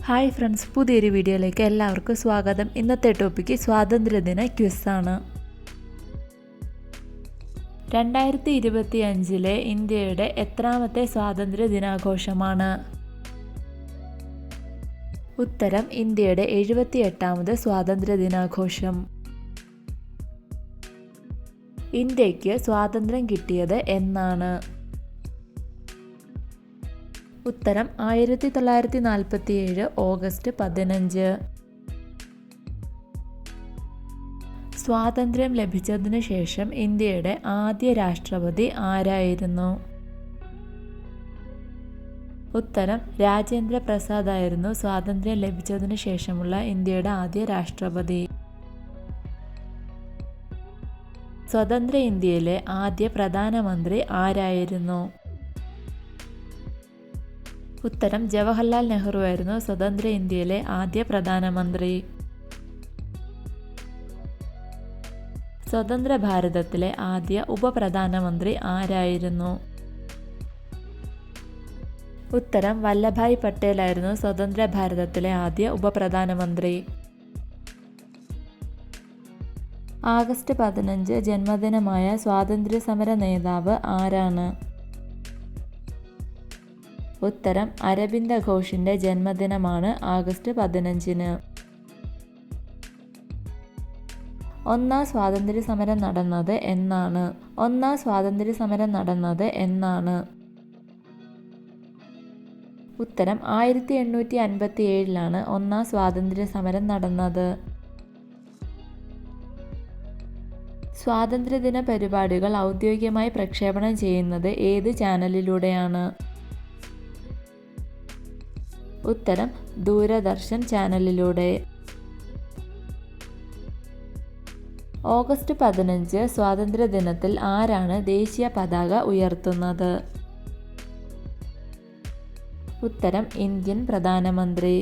Hi friends, പുതിയൊരു വീഡിയോയിലേക്ക് എല്ലാവർക്കും സ്വാഗതം. ഇന്നത്തെ ടോപ്പിക്ക് സ്വാതന്ത്ര്യദിന ക്വിസാണ്. 2025 ഇന്ത്യയുടെ എത്രാമത്തെ സ്വാതന്ത്ര്യ ദിനാഘോഷമാണ്? ഉത്തരം ഇന്ത്യയുടെ 78ാമത് സ്വാതന്ത്ര്യ ദിനാഘോഷം. ഇന്ത്യക്ക് സ്വാതന്ത്ര്യം കിട്ടിയത് എന്നാണ്? ഉത്തരം 1947 ഓഗസ്റ്റ് 15. സ്വാതന്ത്ര്യം ലഭിച്ചതിനു ശേഷം ഇന്ത്യയുടെ ആദ്യ രാഷ്ട്രപതി ആരായിരുന്നു? ഉത്തരം രാജേന്ദ്ര പ്രസാദ് ആയിരുന്നു സ്വാതന്ത്ര്യം ലഭിച്ചതിനു ശേഷമുള്ള ഇന്ത്യയുടെ ആദ്യ രാഷ്ട്രപതി. സ്വതന്ത്ര ഇന്ത്യയിലെ ആദ്യ പ്രധാനമന്ത്രി ആരായിരുന്നു? ഉത്തരം ജവഹർലാൽ നെഹ്റു ആയിരുന്നു സ്വതന്ത്ര ഇന്ത്യയിലെ ആദ്യ പ്രധാനമന്ത്രി. സ്വതന്ത്ര ഭാരതത്തിലെ ആദ്യ ഉപപ്രധാനമന്ത്രി ആരായിരുന്നു? ഉത്തരം വല്ലഭായ് പട്ടേൽ ആയിരുന്നു സ്വതന്ത്ര ഭാരതത്തിലെ ആദ്യ ഉപപ്രധാനമന്ത്രി. ആഗസ്റ്റ് 15 ജന്മദിനമായ സ്വാതന്ത്ര്യ സമര നേതാവ് ആരാണ്? ഉത്തരം അരബിന്ദ ഘോഷിന്റെ ജന്മദിനമാണ് ആഗസ്റ്റ് 15. ഒന്നാം സ്വാതന്ത്ര്യ സമരം നടന്നത് എന്നാണ്? ഒന്നാം സ്വാതന്ത്ര്യ സമരം നടന്നത് എന്നാണ്? ഉത്തരം 1857 ഒന്നാം സ്വാതന്ത്ര്യ സമരം നടന്നത്. സ്വാതന്ത്ര്യദിന പരിപാടികൾ ഔദ്യോഗികമായി പ്രക്ഷേപണം ചെയ്യുന്നത് ഏത് ചാനലിലൂടെയാണ്? ഉത്തരം ദൂരദർശൻ ചാനലിലൂടെ. ഓഗസ്റ്റ് 15 സ്വാതന്ത്ര്യദിനത്തിൽ ആരാണ് ദേശീയ പതാക ഉയർത്തുന്നത്? ഉത്തരം ഇന്ത്യൻ പ്രധാനമന്ത്രി.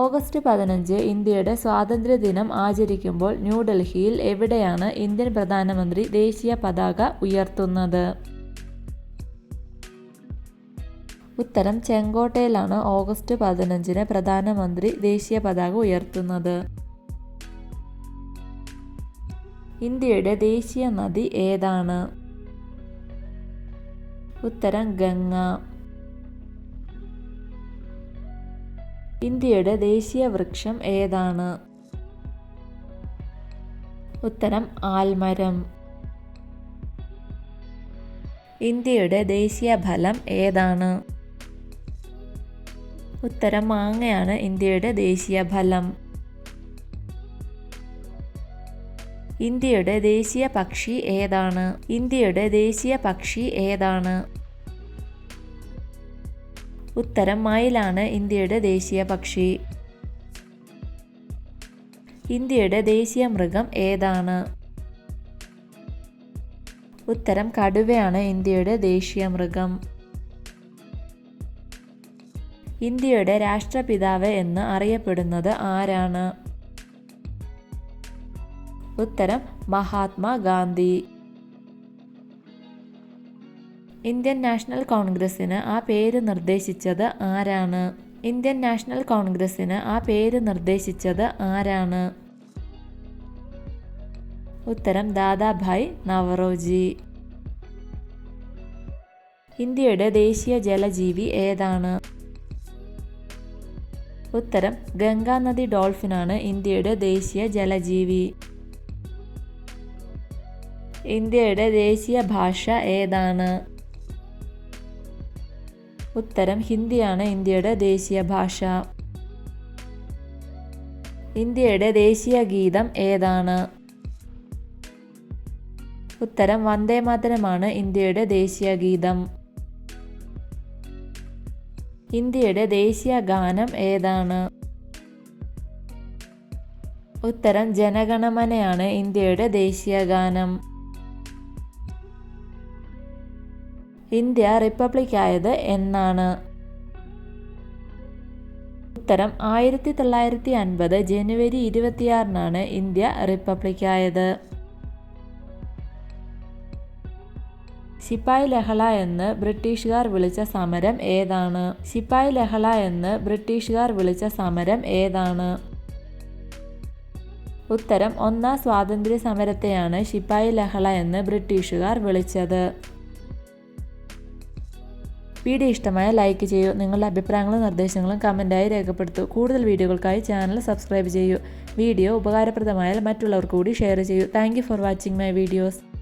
ഓഗസ്റ്റ് 15 ഇന്ത്യയുടെ സ്വാതന്ത്ര്യദിനം ആചരിക്കുമ്പോൾ ന്യൂഡൽഹിയിൽ എവിടെയാണ് ഇന്ത്യൻ പ്രധാനമന്ത്രി ദേശീയ പതാക ഉയർത്തുന്നത്? ഉത്തരം ചെങ്കോട്ടയിലാണ് ഓഗസ്റ്റ് 15 പ്രധാനമന്ത്രി ദേശീയ പതാക ഉയർത്തുന്നത്. ഇന്ത്യയുടെ ദേശീയ നദി ഏതാണ്? ഉത്തരം ഗംഗ. ഇന്ത്യയുടെ ദേശീയ വൃക്ഷം ഏതാണ്? ഉത്തരം ആൽമരം. ഇന്ത്യയുടെ ദേശീയ ഫലം ഏതാണ്? ഉത്തരം മാങ്ങയാണ് ഇന്ത്യയുടെ ദേശീയ ഫലം. ഇന്ത്യയുടെ ദേശീയ പക്ഷി ഏതാണ്? ഇന്ത്യയുടെ ദേശീയ പക്ഷി ഏതാണ്? ഉത്തരം മയിലാണ് ഇന്ത്യയുടെ ദേശീയ പക്ഷി. ഇന്ത്യയുടെ ദേശീയ മൃഗം ഏതാണ്? ഉത്തരം കടുവയാണ് ഇന്ത്യയുടെ ദേശീയ മൃഗം. ഇന്ത്യയുടെ രാഷ്ട്രപിതാവ് എന്ന് അറിയപ്പെടുന്നത് ആരാണ്? ഉത്തരം മഹാത്മാ ഗാന്ധി. ഇന്ത്യൻ നാഷണൽ കോൺഗ്രസിന് ആ പേര് നിർദ്ദേശിച്ചത് ആരാണ്? ഇന്ത്യൻ നാഷണൽ കോൺഗ്രസിന് ആ പേര് നിർദ്ദേശിച്ചത് ആരാണ്? ഉത്തരം ദാദാഭായ് നവറോജി. ഇന്ത്യയുടെ ദേശീയ ജലജീവി ഏതാണ്? ഉത്തരം ഗംഗാ നദി ഡോൾഫിനാണ് ഇന്ത്യയുടെ ദേശീയ ജലജീവി. ഇന്ത്യയുടെ ദേശീയ ഭാഷ ഏതാണ്? ഉത്തരം ഹിന്ദിയാണ് ഇന്ത്യയുടെ ദേശീയ ഭാഷ. ഇന്ത്യയുടെ ദേശീയ ഗീതം ഏതാണ്? ഉത്തരം വന്ദേ മാതരമാണ് ഇന്ത്യയുടെ ദേശീയ ഗീതം. ഇന്ത്യയുടെ ദേശീയ ഗാനം ഏതാണ്? ഉത്തരം ജനഗണമനയാണ് ഇന്ത്യയുടെ ദേശീയ ഗാനം. ഇന്ത്യ റിപ്പബ്ലിക് ആയത് എന്നാണ്? ഉത്തരം 1950 ജനുവരി 26 ഇന്ത്യ റിപ്പബ്ലിക് ആയത്. ശിപ്പായി ലഹള എന്ന് ബ്രിട്ടീഷുകാർ വിളിച്ച സമരം ഏതാണ്? ശിപ്പായി ലഹള എന്ന് ബ്രിട്ടീഷുകാർ വിളിച്ച സമരം ഏതാണ്? ഉത്തരം ഒന്നാം സ്വാതന്ത്ര്യ സമരത്തെയാണ് ശിപ്പായി ലഹള എന്ന് ബ്രിട്ടീഷുകാർ വിളിച്ചത്. വീഡിയോ ഇഷ്ടമായ ലൈക്ക് ചെയ്യൂ. നിങ്ങളുടെ അഭിപ്രായങ്ങളും നിർദ്ദേശങ്ങളും കമൻറ്റായി രേഖപ്പെടുത്തൂ. കൂടുതൽ വീഡിയോകൾക്കായി ചാനൽ സബ്സ്ക്രൈബ് ചെയ്യൂ. വീഡിയോ ഉപകാരപ്രദമായാൽ മറ്റുള്ളവർക്ക് കൂടി ഷെയർ ചെയ്യൂ. Thank you for watching my videos.